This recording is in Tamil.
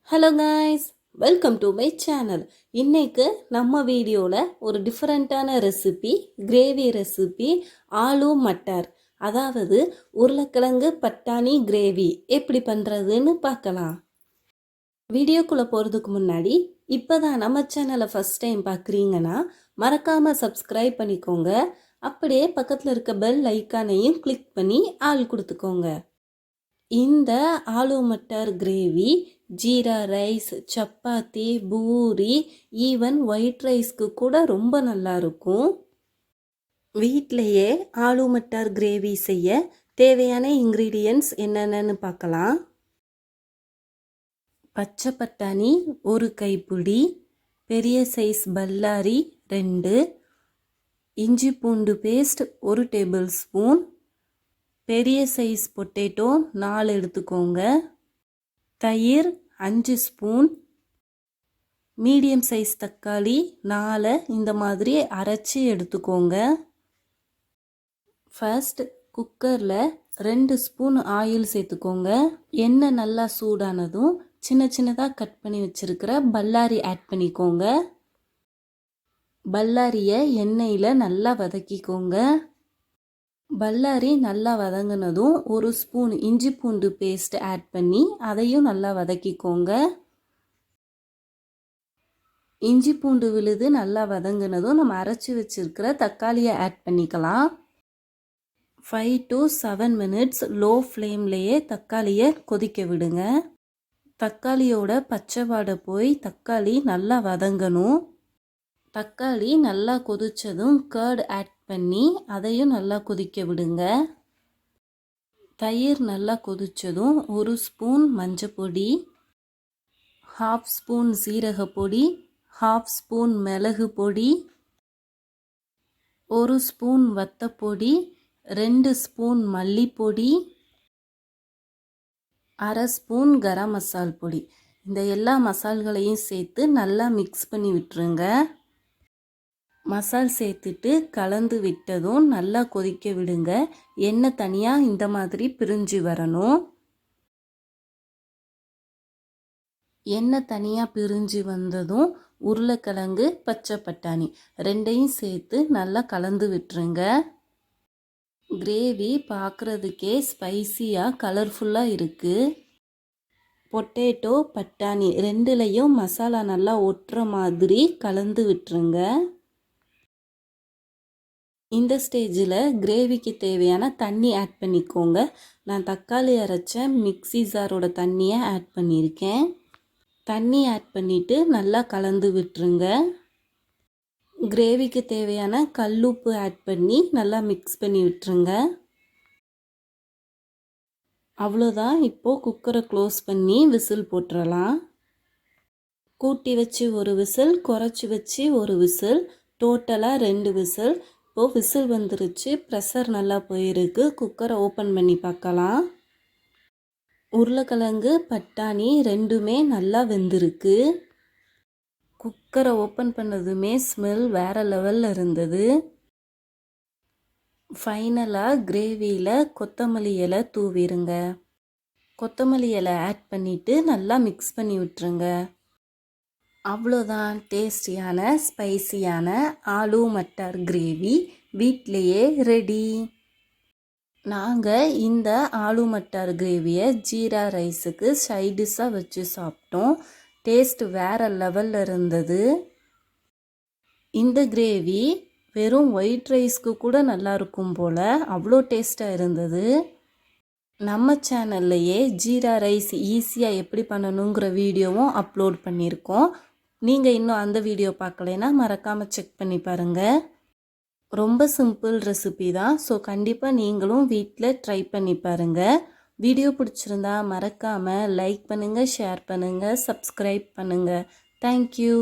Hello guys, welcome to my channel. இன்றைக்கு நம்ம வீடியோவில் ஒரு டிஃப்ரெண்ட்டான ரெசிபி, கிரேவி ரெசிபி, ஆலு மட்டார், அதாவது உருளைக்கிழங்கு பட்டாணி கிரேவி எப்படி பண்ணுறதுன்னு பார்க்கலாம். வீடியோக்குள்ளே போகிறதுக்கு முன்னாடி இப்போ தான் நம்ம சேனலை ஃபஸ்ட் டைம் பார்க்குறீங்கன்னா மறக்காமல் சப்ஸ்கிரைப் பண்ணிக்கோங்க. அப்படியே பக்கத்தில் இருக்க பெல் ஐக்கானையும் கிளிக் பண்ணி ஆள் கொடுத்துக்கோங்க. இந்த aloo matar gravy jeera rice, chapati, puri, even white ரைஸ்க்கு கூட ரொம்ப நல்லாயிருக்கும். வீட்டிலையே ஆலு மட்டார் கிரேவி செய்ய தேவையான இன்க்ரீடியன்ட்ஸ் என்னென்னு பார்க்கலாம். பச்சை பட்டாணி 1 கைப்பிடி, பெரிய சைஸ் பல்லாரி 2, இஞ்சி பூண்டு பேஸ்ட் 1 டேபிள் ஸ்பூன், பெரிய சைஸ் பொட்டேட்டோ 4 எடுத்துக்கோங்க, தயிர் 5 ஸ்பூன், மீடியம் சைஸ் தக்காளி 4 இந்த மாதிரி அரைச்சி எடுத்துக்கோங்க. ஃபர்ஸ்ட் குக்கரில் 2 ஸ்பூன் ஆயில் சேர்த்துக்கோங்க. எண்ணெய் நல்லா சூடானதும் சின்ன சின்னதாக கட் பண்ணி வச்சுருக்கிற பல்லாரி ஆட் பண்ணிக்கோங்க. பல்லாரியை எண்ணெயில் நல்லா வதக்கிக்கோங்க. பல்லாரி நல்லா வதங்கினதும் 1 ஸ்பூன் இஞ்சி பூண்டு பேஸ்ட் ஆட் பண்ணி அதையும் நல்லா வதக்கிக்கோங்க. இஞ்சி பூண்டு விழுது நல்லா வதங்கினதும் நம்ம அரைச்சி வச்சிருக்கிற தக்காளியை ஆட் பண்ணிக்கலாம். 5 to 7 மினிட்ஸ் லோ ஃப்ளேம்லேயே தக்காளியை கொதிக்க விடுங்க. தக்காளியோட பச்சை வாடை போய் தக்காளி நல்லா வதங்கணும். தக்காளி நல்லா கொதித்ததும் கர்ட் ஆட் பண்ணி அதையும் நல்லா கொதிக்க விடுங்க. தயிர் நல்லா கொதித்ததும் 1 ஸ்பூன் மஞ்சள் பொடி, 1/2 ஸ்பூன் சீரகப்பொடி, 1/2 ஸ்பூன் மிளகு பொடி, 1 ஸ்பூன் வத்தப்பொடி, 2 ஸ்பூன் மல்லிப்பொடி, 1/2 ஸ்பூன் கரம் மசால் பொடி. இந்த எல்லா மசால்களையும் சேர்த்து நல்லா மிக்ஸ் பண்ணி விட்டுருங்க. மசால் சேர்த்துட்டு கலந்து விட்டதும் நல்லா கொதிக்க விடுங்க. எண்ணெய் தனியாக இந்த மாதிரி பிரிஞ்சு வரணும். எண்ணெய் தனியாக பிரிஞ்சு வந்ததும் உருளைக்கிழங்கு, பச்சை பட்டாணி 2யும் சேர்த்து நல்லா கலந்து விட்டுருங்க. கிரேவி பார்க்குறதுக்கே ஸ்பைசியாக கலர்ஃபுல்லாக இருக்குது. பொட்டேட்டோ, பட்டாணி 2லையும் மசாலா நல்லா ஒட்டுற மாதிரி கலந்து விட்டுருங்க. இந்த ஸ்டேஜில் கிரேவிக்கு தேவையான தண்ணி ஆட் பண்ணிக்கோங்க. நான் தக்காளி அரைச்ச மிக்ஸி ஜாரோட தண்ணியை ஆட் பண்ணியிருக்கேன். தண்ணி ஆட் பண்ணிவிட்டு நல்லா கலந்து விட்டுருங்க. கிரேவிக்கு தேவையான கல்லுப்பு ஆட் பண்ணி நல்லா மிக்ஸ் பண்ணி விட்டுருங்க. அவ்வளோதான். இப்போது குக்கரை க்ளோஸ் பண்ணி விசில் போட்டுடலாம். கூட்டி வச்சு 1 விசில், குறைச்சி வச்சு 1 விசில், டோட்டலாக 2 விசில். இப்போது விசில் வந்துருச்சு, ப்ரெஷர் நல்லா போயிருக்கு. குக்கரை ஓப்பன் பண்ணி பார்க்கலாம். உருளைக்கிழங்கு, பட்டாணி 2மே நல்லா வெந்திருக்கு. குக்கரை ஓப்பன் பண்ணதுமே ஸ்மெல் வேறு லெவலில் இருந்தது. ஃபைனலாக கிரேவியில் கொத்தமல்லி இலை தூவிடுங்க. கொத்தமல்லி இலை ஆட் பண்ணிவிட்டு நல்லா மிக்ஸ் பண்ணி விட்டுருங்க. அவ்வளோதான், டேஸ்டியான ஸ்பைசியான ஆலு மட்டார் கிரேவி வீட்டிலையே ரெடி. நாங்கள் இந்த ஆலு மட்டார் கிரேவியை ஜீரா ரைஸுக்கு சைடிஷாக வச்சு சாப்பிட்டோம். டேஸ்ட் வேறு லெவலில் இருந்தது. இந்த கிரேவி வெறும் ஒயிட் ரைஸ்க்கு கூட நல்லாயிருக்கும் போல், அவ்வளோ டேஸ்ட்டாக இருந்தது. நம்ம சேனல்லையே ஜீரா ரைஸ் ஈஸியாக எப்படி பண்ணணுங்கிற வீடியோவும் அப்லோட் பண்ணியிருக்கோம். நீங்கள் இன்னும் அந்த வீடியோ பார்க்கலைன்னா மறக்காமல் செக் பண்ணி பாருங்கள். ரொம்ப சிம்பிள் ரெசிபி தான். ஸோ கண்டிப்பாக நீங்களும் வீட்டில் ட்ரை பண்ணி பாருங்கள். வீடியோ பிடிச்சிருந்தா மறக்காமல் லைக் பண்ணுங்கள், ஷேர் பண்ணுங்கள், சப்ஸ்கிரைப் பண்ணுங்கள். தேங்க்யூ.